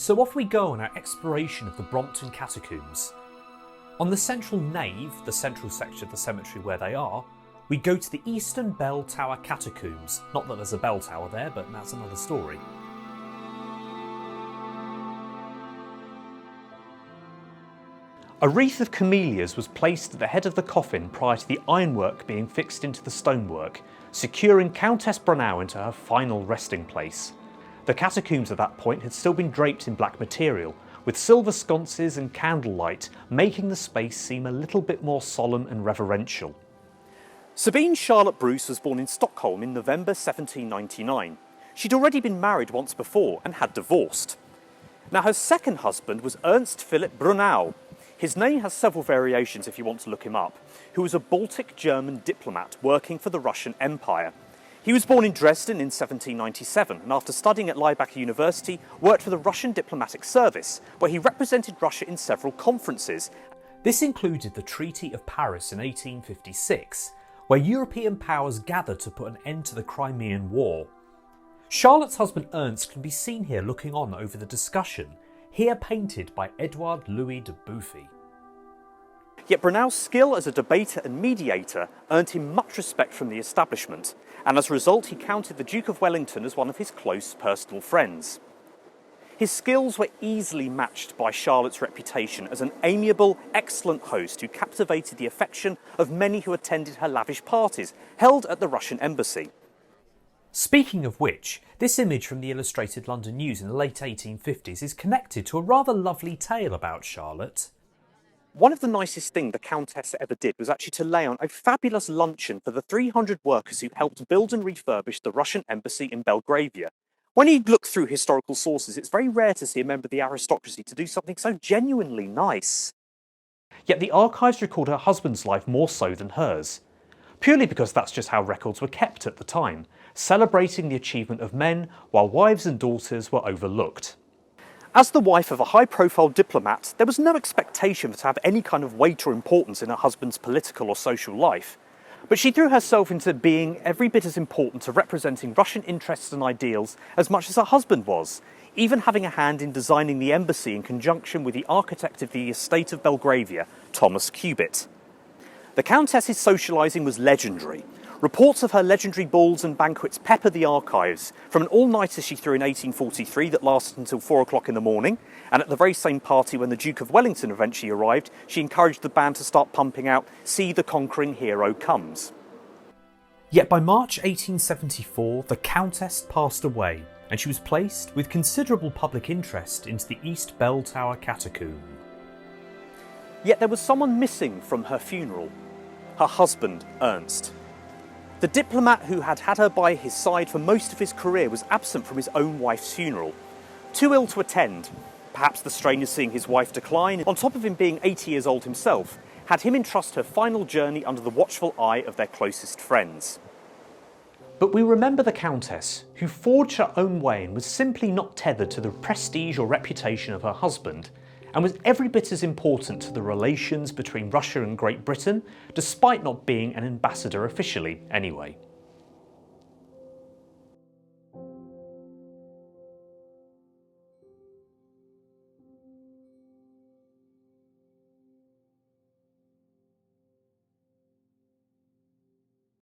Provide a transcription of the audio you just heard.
So off we go on our exploration of the Brompton Catacombs. On the central nave, the central section of the cemetery where they are, we go to the Eastern Bell Tower Catacombs. Not that there's a bell tower there, but that's another story. A wreath of camellias was placed at the head of the coffin prior to the ironwork being fixed into the stonework, securing Countess Brunnow into her final resting place. The catacombs at that point had still been draped in black material, with silver sconces and candlelight making the space seem a little bit more solemn and reverential. Sabine Charlotte Bruce was born in Stockholm in November 1799. She'd already been married once before and had divorced. Now her second husband was Ernst Philipp Brunnow. His name has several variations if you want to look him up, who was a Baltic German diplomat working for the Russian Empire. He was born in Dresden in 1797 and after studying at Leibach University worked for the Russian Diplomatic Service, where he represented Russia in several conferences. This included the Treaty of Paris in 1856, where European powers gathered to put an end to the Crimean War. Charlotte's husband Ernst can be seen here looking on over the discussion, here painted by Edouard Louis de Buffy. Yet Brunnow's skill as a debater and mediator earned him much respect from the establishment, and as a result he counted the Duke of Wellington as one of his close personal friends. His skills were easily matched by Charlotte's reputation as an amiable, excellent host who captivated the affection of many who attended her lavish parties held at the Russian embassy. Speaking of which, this image from the Illustrated London News in the late 1850s is connected to a rather lovely tale about Charlotte. One of the nicest things the Countess ever did was actually to lay on a fabulous luncheon for the 300 workers who helped build and refurbish the Russian embassy in Belgravia. When you look through historical sources, it's very rare to see a member of the aristocracy to do something so genuinely nice. Yet the archives record her husband's life more so than hers, purely because that's just how records were kept at the time, celebrating the achievement of men while wives and daughters were overlooked. As the wife of a high-profile diplomat, there was no expectation for her to have any kind of weight or importance in her husband's political or social life. But she threw herself into being every bit as important to representing Russian interests and ideals as much as her husband was, even having a hand in designing the embassy in conjunction with the architect of the estate of Belgravia, Thomas Cubitt. The Countess's socialising was legendary. Reports of her legendary balls and banquets pepper the archives, from an all-nighter she threw in 1843 that lasted until 4 o'clock in the morning, and at the very same party when the Duke of Wellington eventually arrived, she encouraged the band to start pumping out "See the Conquering Hero Comes." Yet by March 1874, the Countess passed away, and she was placed, with considerable public interest, into the East Bell Tower Catacomb. Yet there was someone missing from her funeral: her husband, Ernst. The diplomat who had had her by his side for most of his career was absent from his own wife's funeral. Too ill to attend, perhaps the strain of seeing his wife decline, on top of him being 80 years old himself, had him entrust her final journey under the watchful eye of their closest friends. But we remember the Countess, who forged her own way and was simply not tethered to the prestige or reputation of her husband, and was every bit as important to the relations between Russia and Great Britain, despite not being an ambassador officially anyway.